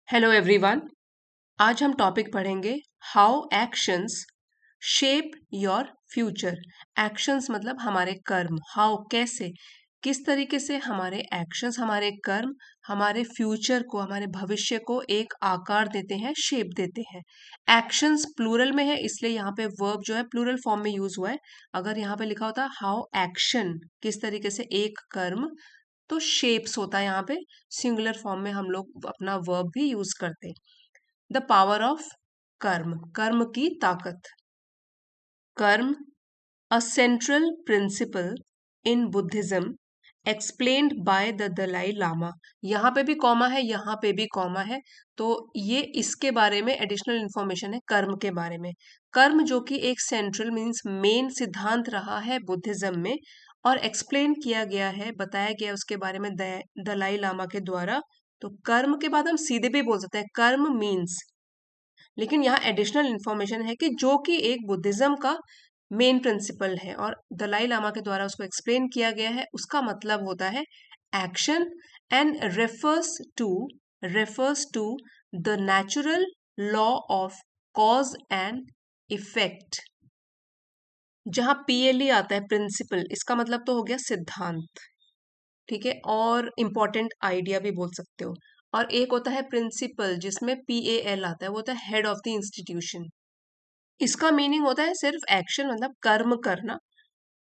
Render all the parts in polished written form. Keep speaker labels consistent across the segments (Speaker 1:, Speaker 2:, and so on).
Speaker 1: Hello everyone. आज हम topic पढ़ेंगे how actions shape your future. Actions मतलब हमारे कर्म। हाउ कैसे, किस तरीके से हमारे एक्शंस, हमारे कर्म हमारे फ्यूचर को, हमारे भविष्य को एक आकार देते हैं, शेप देते हैं। एक्शंस प्लूरल में है इसलिए यहाँ पे वर्ब जो है प्लूरल फॉर्म में यूज हुआ है। अगर यहाँ पे लिखा होता हाउ एक्शन, किस तरीके से एक कर्म, तो शेप्स होता है यहाँ पे। सिंगुलर फॉर्म में हम लोग अपना वर्ब भी यूज करते हैं। द पावर ऑफ कर्म, कर्म की ताकत। Karma, a central principle in Buddhism explained by the Dalai Lama. यहाँ पे भी कॉमा है, यहाँ पे भी कॉमा है, तो ये इसके बारे में एडिशनल इंफॉर्मेशन है कर्म के बारे में। कर्म जो कि एक सेंट्रल मीन्स मेन सिद्धांत रहा है बुद्धिज्म में, और एक्सप्लेन किया गया है, बताया गया है उसके बारे में दलाई लामा के द्वारा। तो कर्म के बाद हम सीधे भी बोल सकते हैं कर्म मीन्स, लेकिन यहाँ एडिशनल इंफॉर्मेशन है कि जो कि एक बुद्धिज्म का मेन प्रिंसिपल है और दलाई लामा के द्वारा उसको एक्सप्लेन किया गया है। उसका मतलब होता है action and refers to the natural law of cause and effect. जहां पीएलई आता है प्रिंसिपल, इसका मतलब तो हो गया सिद्धांत, ठीक है, और इम्पोर्टेंट आइडिया भी बोल सकते हो। और एक होता है प्रिंसिपल जिसमें पीएएल आता है, वो होता है हेड ऑफ द इंस्टीट्यूशन। इसका मीनिंग होता है सिर्फ एक्शन मतलब कर्म करना।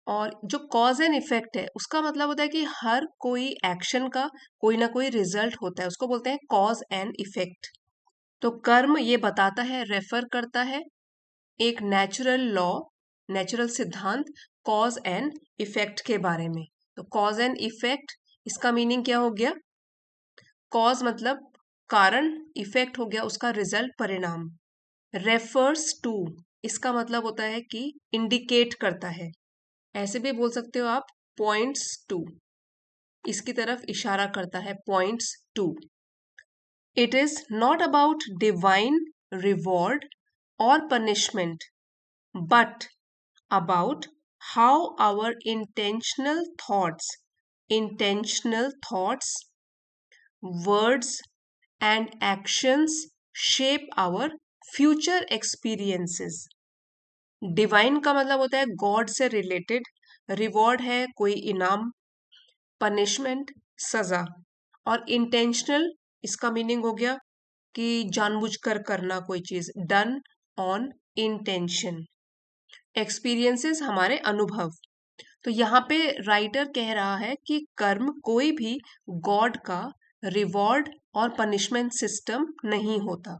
Speaker 1: और जो कॉज एंड इफेक्ट है उसका मतलब होता है कि हर कोई एक्शन का कोई ना कोई रिजल्ट होता है, उसको बोलते हैं कॉज एंड इफेक्ट। तो कर्म ये बताता है, रेफर करता है एक नेचुरल लॉ, नेचुरल सिद्धांत, कॉज एंड इफेक्ट के बारे में। तो कॉज एंड इफेक्ट, इसका मीनिंग क्या हो गया? कॉज मतलब कारण, इफेक्ट हो गया उसका रिजल्ट, परिणाम। रेफर्स टू, इसका मतलब होता है कि इंडिकेट करता है, ऐसे भी बोल सकते हो आप, पॉइंट्स टू, इसकी तरफ इशारा करता है, points to. It is not about divine reward और punishment, but about how our intentional thoughts, words and actions shape our future experiences. Divine का मतलब होता है गॉड से रिलेटेड, रिवॉर्ड है कोई इनाम, पनिशमेंट सजा, और इंटेंशनल, इसका मीनिंग हो गया कि जानबूझकर करना कोई चीज, डन ऑन इंटेंशन। एक्सपीरियंसेस हमारे अनुभव। तो यहाँ पे राइटर कह रहा है कि कर्म कोई भी गॉड का रिवॉर्ड और पनिशमेंट सिस्टम नहीं होता।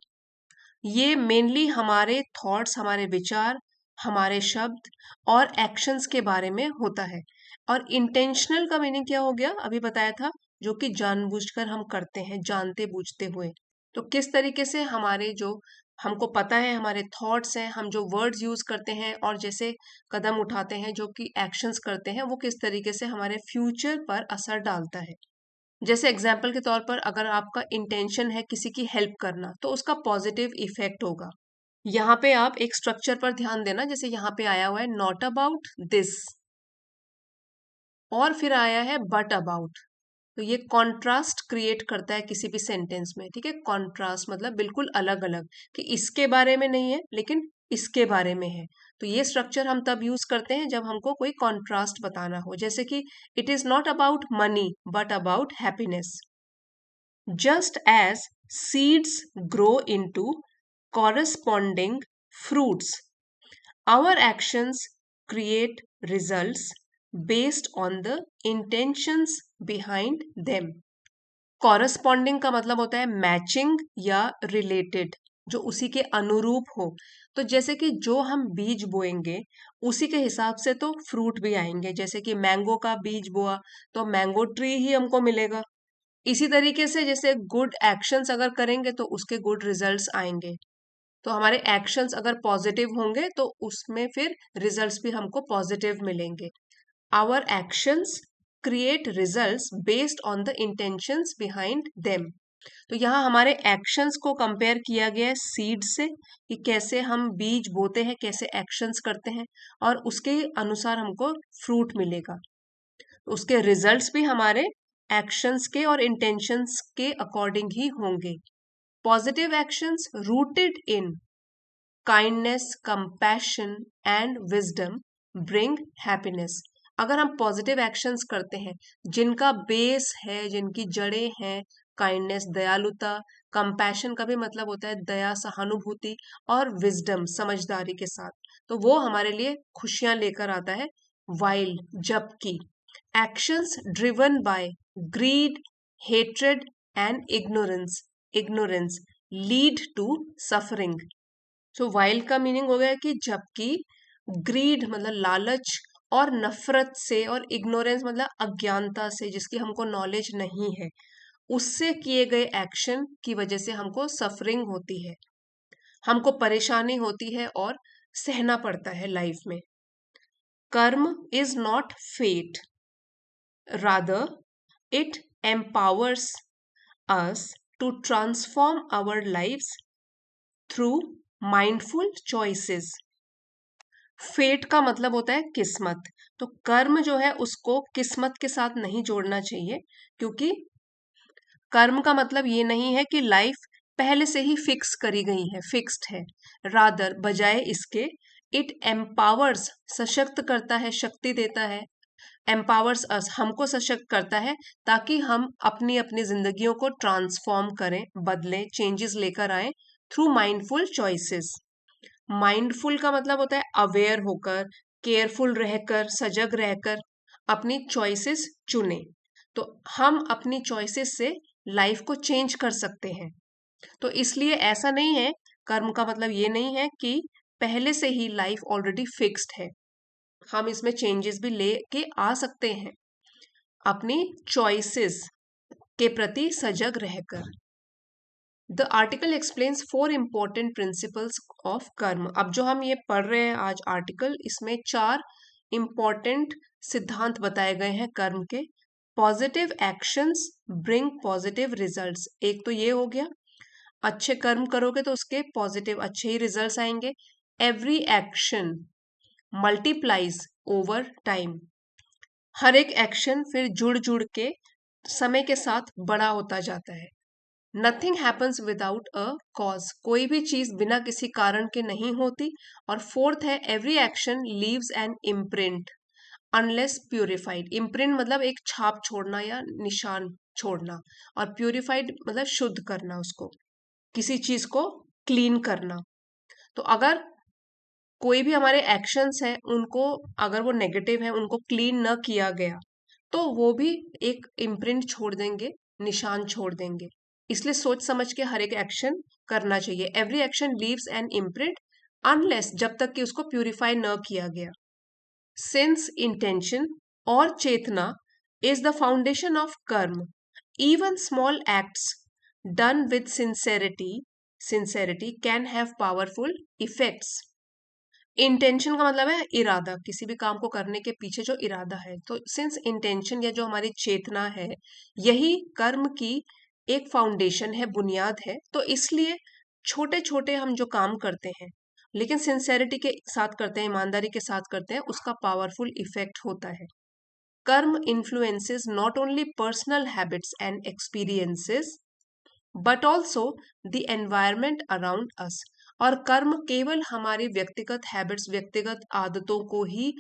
Speaker 1: ये मेनली हमारे थॉट्स, हमारे विचार, हमारे शब्द और एक्शंस के बारे में होता है। और इंटेंशनल का मीनिंग क्या हो गया, अभी बताया था, जो कि जानबूझकर हम करते हैं, जानते बूझते हुए। तो किस तरीके से हमारे जो, हमको पता है हमारे थॉट्स हैं, हम जो वर्ड्स यूज करते हैं और जैसे कदम उठाते हैं, जो कि एक्शंस करते हैं, वो किस तरीके से हमारे फ्यूचर पर असर डालता है। जैसे एग्जाम्पल के तौर पर अगर आपका इंटेंशन है किसी की हेल्प करना, तो उसका पॉजिटिव इफेक्ट होगा। यहाँ पे आप एक स्ट्रक्चर पर ध्यान देना, जैसे यहाँ पे आया हुआ है नॉट अबाउट दिस, और फिर आया है बट अबाउट। तो ये कॉन्ट्रास्ट क्रिएट करता है किसी भी सेंटेंस में, ठीक है। कॉन्ट्रास्ट मतलब बिल्कुल अलग अलग, कि इसके बारे में नहीं है लेकिन इसके बारे में है। तो ये स्ट्रक्चर हम तब यूज करते हैं जब हमको कोई कॉन्ट्रास्ट बताना हो, जैसे कि it is not about money but about happiness. Just as seeds grow into corresponding fruits, our actions create results based on the intentions behind them. Corresponding का मतलब होता है मैचिंग या रिलेटेड, जो उसी के अनुरूप हो। तो जैसे कि जो हम बीज बोएंगे उसी के हिसाब से तो फ्रूट भी आएंगे। जैसे कि मैंगो का बीज बोआ तो मैंगो ट्री ही हमको मिलेगा। इसी तरीके से जैसे गुड एक्शंस अगर करेंगे तो उसके गुड रिजल्ट्स आएंगे। तो हमारे एक्शंस अगर पॉजिटिव होंगे तो उसमें फिर रिजल्ट्स भी हमको पॉजिटिव मिलेंगे। Our actions create results based on the intentions behind them. तो यहाँ हमारे एक्शंस को कंपेयर किया गया है सीड से, कि कैसे हम बीज बोते हैं, कैसे एक्शंस करते हैं, और उसके अनुसार हमको फ्रूट मिलेगा। उसके रिजल्ट्स भी हमारे एक्शंस के और इंटेंशंस के अकॉर्डिंग ही होंगे। Positive actions rooted in kindness, compassion and wisdom bring happiness. अगर हम पॉजिटिव एक्शंस करते हैं जिनका बेस है, जिनकी जड़ें हैं काइंडनेस, दयालुता, कंपैशन का भी मतलब होता है दया, सहानुभूति, और विजडम, समझदारी के साथ, तो वो हमारे लिए खुशियां लेकर आता है। वाइल, जबकि actions driven by greed, hatred and ignorance lead to suffering। So while का मीनिंग हो गया कि जबकि, ग्रीड मतलब लालच, और नफरत से, और इग्नोरेंस मतलब अज्ञानता से, जिसकी हमको नॉलेज नहीं है, उससे किए गए एक्शन की वजह से हमको सफरिंग होती है, हमको परेशानी होती है और सहना पड़ता है लाइफ में। Karma is not fate, rather it empowers us to transform our lives through mindful choices। Fate का मतलब होता है किस्मत, तो कर्म जो है उसको किस्मत के साथ नहीं जोड़ना चाहिए, क्योंकि कर्म का मतलब ये नहीं है कि लाइफ पहले से ही फिक्स करी गई है, फिक्स्ड है। रादर, बजाय इसके, इट एम्पावर्स, सशक्त करता है, शक्ति देता है, एम्पावर्स अस, हमको सशक्त करता है, ताकि हम अपनी अपनी जिंदगियों को ट्रांसफॉर्म करें, बदलें, चेंजेस लेकर आए थ्रू माइंडफुल चॉइसेस। माइंडफुल का मतलब होता है अवेयर होकर, केयरफुल रहकर, सजग रहकर अपनी चॉइसेस चुने। तो हम अपनी चॉइसेस से लाइफ को चेंज कर सकते हैं। तो इसलिए ऐसा नहीं है, कर्म का मतलब ये नहीं है कि पहले से ही लाइफ ऑलरेडी फिक्स्ड है, हम इसमें चेंजेस भी लेके आ सकते हैं अपनी चॉइसेस के प्रति सजग रहकर। The article explains 4 important principles of कर्म। अब जो हम ये पढ़ रहे हैं आज आर्टिकल, इसमें 4 important सिद्धांत बताए गए हैं कर्म के। Positive actions bring positive results, एक तो ये हो गया, अच्छे कर्म करोगे तो उसके पॉजिटिव अच्छे ही रिजल्ट्स आएंगे। Every action multiplies over time, हर एक एक्शन फिर जुड़ जुड़ के समय के साथ बड़ा होता जाता है। Nothing happens without a cause, कोई भी चीज बिना किसी कारण के नहीं होती। और फोर्थ है, every action leaves an imprint unless purified. Imprint मतलब एक छाप छोड़ना या निशान छोड़ना, और प्यूरिफाइड मतलब शुद्ध करना, उसको, किसी चीज को क्लीन करना। तो अगर कोई भी हमारे एक्शंस हैं, उनको, अगर वो नेगेटिव है, उनको क्लीन न किया गया, तो वो भी एक इम्प्रिंट छोड़ देंगे, निशान छोड़ देंगे। इसलिए सोच समझ के हर एक एक्शन करना चाहिए। Every action leaves an imprint unless, जब तक कि उसको प्यूरिफाई न किया गया। सिंस इंटेंशन और चेतना इज द फाउंडेशन ऑफ कर्म, even small acts done with sincerity can have powerful effects. Intention का मतलब है इरादा, किसी भी काम को करने के पीछे जो इरादा है। तो सिंस इंटेंशन या जो हमारी चेतना है, यही कर्म की एक फाउंडेशन है, बुनियाद है, तो इसलिए छोटे छोटे हम जो काम करते हैं लेकिन सिंसेरिटी के साथ करते हैं, ईमानदारी के साथ करते हैं, उसका पावरफुल इफेक्ट होता है। कर्म influences not only personal habits and experiences but also the environment around us. और कर्म केवल हमारी व्यक्तिगत हैबिट्स, व्यक्तिगत आदतों को ही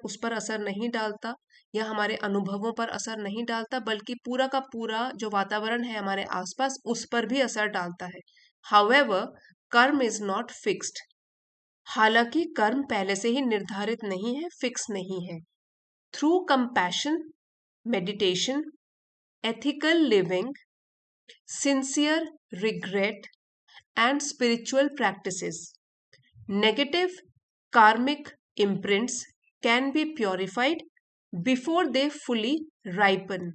Speaker 1: उस पर असर नहीं डालता, या हमारे अनुभवों पर असर नहीं डालता, बल्कि पूरा का पूरा जो वातावरण है हमारे आसपास, उस पर भी असर डालता है। हाउएवर, कर्म इज नॉट फिक्स्ड, हालांकि कर्म पहले से ही निर्धारित नहीं है, फिक्स नहीं है। Through compassion, meditation, ethical living, sincere regret, and spiritual practices, negative karmic imprints can be purified before they fully ripen।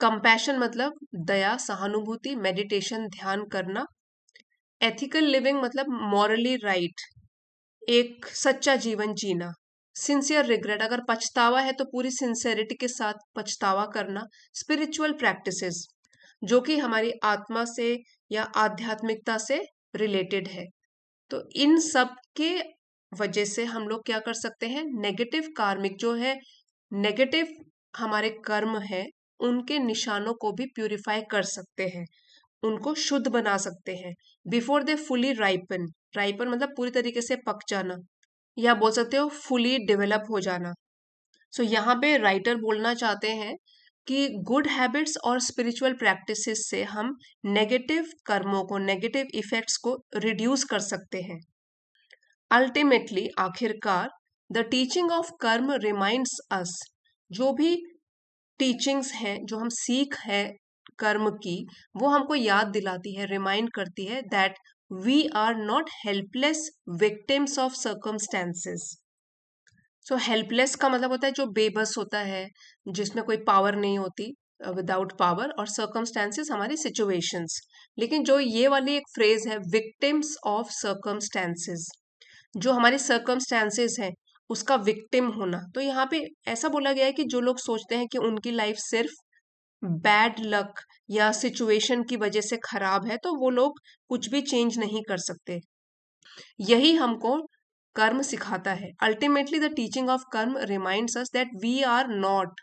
Speaker 1: Compassion मतलब दया, सहानुभूति, मेडिटेशन ध्यान करना, एथिकल लिविंग मतलब मॉरली राइट, एक सच्चा जीवन जीना, सिंसियर रिग्रेट, अगर पछतावा है तो पूरी सिंसेरिटी के साथ पछतावा करना, स्पिरिचुअल प्रैक्टिसेस जो कि हमारी आत्मा से या आध्यात्मिकता से रिलेटेड है। तो इन सब के वजह से हम लोग क्या कर सकते हैं, नेगेटिव कार्मिक जो है, नेगेटिव हमारे कर्म है, उनके निशानों को भी प्यूरिफाई कर सकते हैं, उनको शुद्ध बना सकते हैं, before they fully ripen. Ripen मतलब पूरी तरीके से पक जाना, या बोल सकते हो फुली डेवलप हो जाना। सो यहाँ पे राइटर बोलना चाहते हैं कि गुड हैबिट्स और स्पिरिचुअल प्रैक्टिसेस से हम नेगेटिव कर्मों को, नेगेटिव इफेक्ट्स को रिड्यूस कर सकते हैं। अल्टीमेटली, आखिरकार, the teaching of karma reminds अस, जो भी टीचिंग्स हैं, जो हम सीख है कर्म की, वो हमको याद दिलाती है, रिमाइंड करती है that we are not helpless victims of circumstances. So helpless का मतलब होता है जो बेबस होता है, जिसमें कोई पावर नहीं होती, विदाउट पावर, और सर्कमस्टेंसेस हमारी सिचुएशंस। लेकिन जो ये वाली एक फ्रेज है, विक्टिम्स ऑफ सर्कमस्टेंसेस, जो हमारी सर्कमस्टेंसेस हैं उसका विक्टिम होना, तो यहाँ पे ऐसा बोला गया है कि जो लोग सोचते हैं कि उनकी लाइफ सिर्फ बैड लक या सिचुएशन की वजह से खराब है, तो वो लोग कुछ भी चेंज नहीं कर सकते। यही हमको कर्म सिखाता है। Ultimately the teaching of karma reminds us that we are not,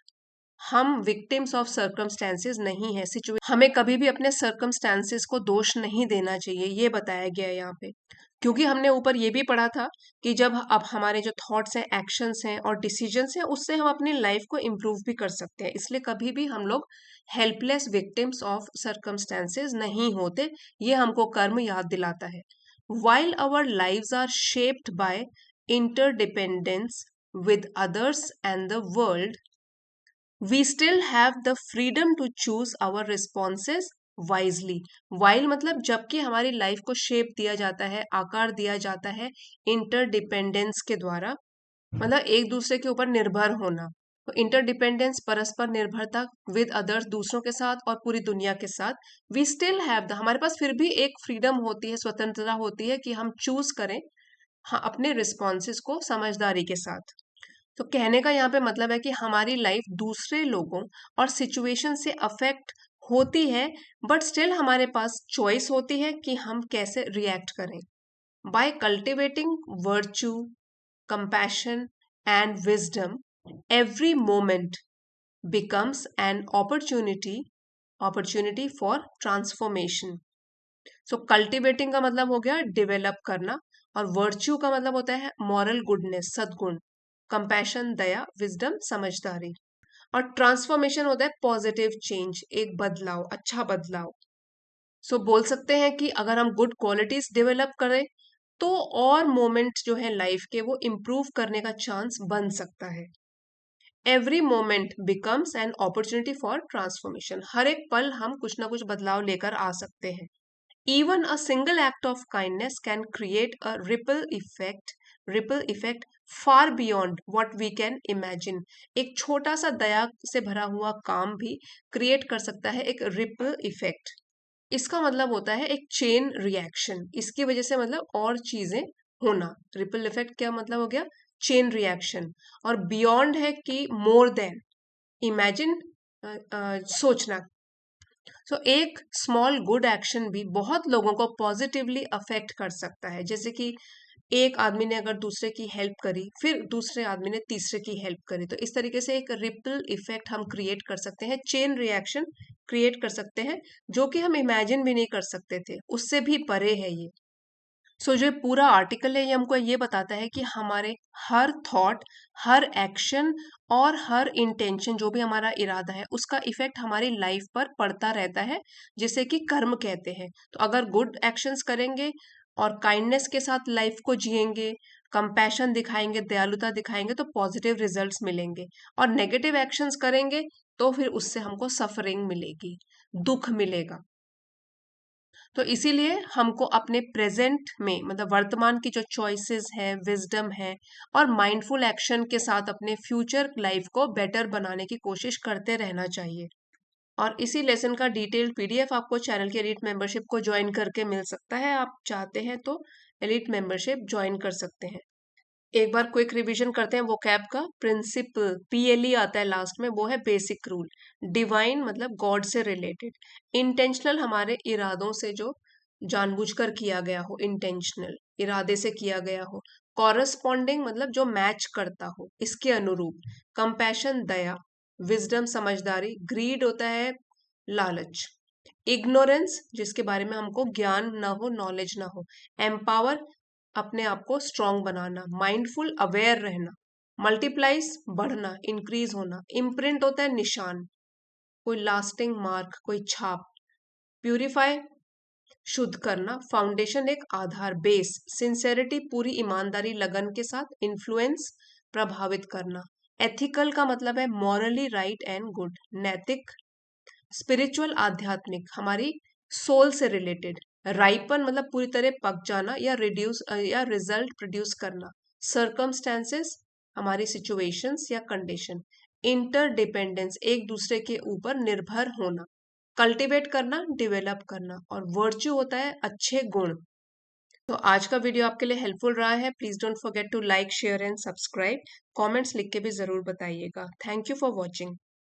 Speaker 1: हम विक्टिम्स ऑफ सर्कमस्टेंसेस नहीं है, सिचुएशन। हमें कभी भी अपने सर्कमस्टेंसेस को दोष नहीं देना चाहिए, ये बताया गया है यहाँ पे। क्योंकि हमने ऊपर ये भी पढ़ा था कि जब अब हमारे जो थॉट्स हैं, एक्शंस हैं और डिसीजंस हैं, उससे हम अपनी लाइफ को इम्प्रूव भी कर सकते हैं। इसलिए कभी भी हम लोग हेल्पलेस विक्टिम्स ऑफ सर्कमस्टेंसेस नहीं होते, ये हमको कर्म याद दिलाता है। While our lives are shaped by interdependence with others and the world, we still have the freedom to choose our responses wisely. While मतलब जबकि हमारी लाइफ को शेप दिया जाता है, आकार दिया जाता है इंटरडिपेंडेंस के द्वारा, मतलब एक दूसरे के ऊपर निर्भर होना। तो इंटरडिपेंडेंस, परस्पर निर्भरता, विद अदर्स, दूसरों के साथ और पूरी दुनिया के साथ, वी स्टिल हैव द, हमारे पास फिर भी एक फ्रीडम होती है, स्वतंत्रता होती है कि हम चूज करें, हाँ, अपने रिस्पॉन्सेस को समझदारी के साथ। तो कहने का यहाँ पे मतलब है कि हमारी लाइफ दूसरे लोगों और सिचुएशन से अफेक्ट होती है, बट स्टिल हमारे पास चॉइस होती है कि हम कैसे रिएक्ट करें। By cultivating virtue, compassion, and wisdom, every moment becomes an opportunity for transformation. So cultivating का मतलब हो गया डेवलप करना, और वर्च्यू का मतलब होता है मॉरल गुडनेस, सद्गुण, कंपैशन दया, विजडम समझदारी, और ट्रांसफॉर्मेशन होता है पॉजिटिव चेंज, एक बदलाव, अच्छा बदलाव। सो बोल सकते हैं कि अगर हम गुड क्वालिटीज डेवलप करें तो और मोमेंट जो है लाइफ के वो इम्प्रूव करने का चांस बन सकता है। Every moment becomes an opportunity for transformation, हर एक पल हम कुछ ना कुछ बदलाव लेकर आ सकते हैं। Even a single act of kindness can create a ripple effect far beyond what we can imagine. एक छोटा सा दया से भरा हुआ काम भी क्रिएट कर सकता है एक रिपल इफेक्ट। इसका मतलब होता है एक चेन रिएक्शन, इसकी वजह से मतलब और चीजें होना। रिपल इफेक्ट क्या मतलब हो गया? Chain reaction. और बियॉन्ड है कि मोर देन, इमेजिन, सोचना। सो एक स्मॉल गुड एक्शन भी बहुत लोगों को पॉजिटिवली अफेक्ट कर सकता है। जैसे कि एक आदमी ने अगर दूसरे की हेल्प करी, फिर दूसरे आदमी ने तीसरे की हेल्प करी, तो इस तरीके से एक रिपल इफेक्ट हम क्रिएट कर सकते हैं, चेन रिएक्शन क्रिएट कर सकते हैं, जो कि हम इमेजिन भी नहीं कर सकते थे, उससे भी परे है ये। सो जो पूरा आर्टिकल है ये हमको ये बताता है कि हमारे हर थॉट, हर एक्शन और हर इंटेंशन, जो भी हमारा इरादा है, उसका इफेक्ट हमारी लाइफ पर पड़ता रहता है, जिसे कि कर्म कहते हैं। तो अगर गुड एक्शंस करेंगे और काइंडनेस के साथ लाइफ को जिएंगे, कंपैशन दिखाएंगे, दयालुता दिखाएंगे, तो पॉजिटिव रिजल्ट्स मिलेंगे। और नेगेटिव एक्शंस करेंगे तो फिर उससे हमको सफरिंग मिलेगी, दुख मिलेगा। तो इसीलिए हमको अपने प्रेजेंट में, मतलब वर्तमान की जो चॉइसेस है, विजडम है, और माइंडफुल एक्शन के साथ अपने फ्यूचर लाइफ को बेटर बनाने की कोशिश करते रहना चाहिए। और इसी लेसन का डिटेल्ड पीडीएफ आपको चैनल की एलिट मेंबरशिप को ज्वाइन करके मिल सकता है। आप चाहते हैं तो एलिट मेंबरशिप ज्वाइन कर सकते हैं। एक बार क्विक रिवीजन करते हैं वो कैब का। प्रिंसिपल, पीएलई आता है लास्ट में, वो है बेसिक रूल। डिवाइन मतलब गॉड से रिलेटेड। इंटेंशनल हमारे इरादों से जो जानबूझकर किया गया हो, इंटेंशनल इरादे से किया गया हो। कॉरस्पॉन्डिंग मतलब जो मैच करता हो, इसके अनुरूप। कंपैशन दया। विजडम समझदारी, ग्रीड होता है लालच, इग्नोरेंस जिसके बारे में हमको ज्ञान ना हो, नॉलेज ना हो, एम्पावर अपने आप को स्ट्रांग बनाना, माइंडफुल अवेयर रहना, मल्टीप्लाइज बढ़ना, इंक्रीज होना, इम्प्रिंट होता है निशान, कोई लास्टिंग मार्क, कोई छाप, प्यूरिफाई शुद्ध करना, फाउंडेशन एक आधार बेस, सिंसेरिटी पूरी ईमानदारी लगन के साथ, इन्फ्लुएंस प्रभावित करना, एथिकल का मतलब है मॉरली राइट एंड गुड, नैतिक स्पिरिचुअल आध्यात्मिक हमारी सोल से रिलेटेड, राइपन मतलब पूरी तरह पक जाना या रिड्यूस या रिजल्ट प्रोड्यूस करना, सर्कमस्टेंसेस हमारी सिचुएशंस या कंडीशन, इंटरडिपेंडेंस एक दूसरे के ऊपर निर्भर होना, कल्टीवेट करना, डेवलप करना, और वर्च्यू होता है अच्छे गुण। तो आज का वीडियो आपके लिए हेल्पफुल रहा है। Please don't forget to like, share and subscribe. Comments लिख के भी जरूर बताइएगा। Thank you for watching.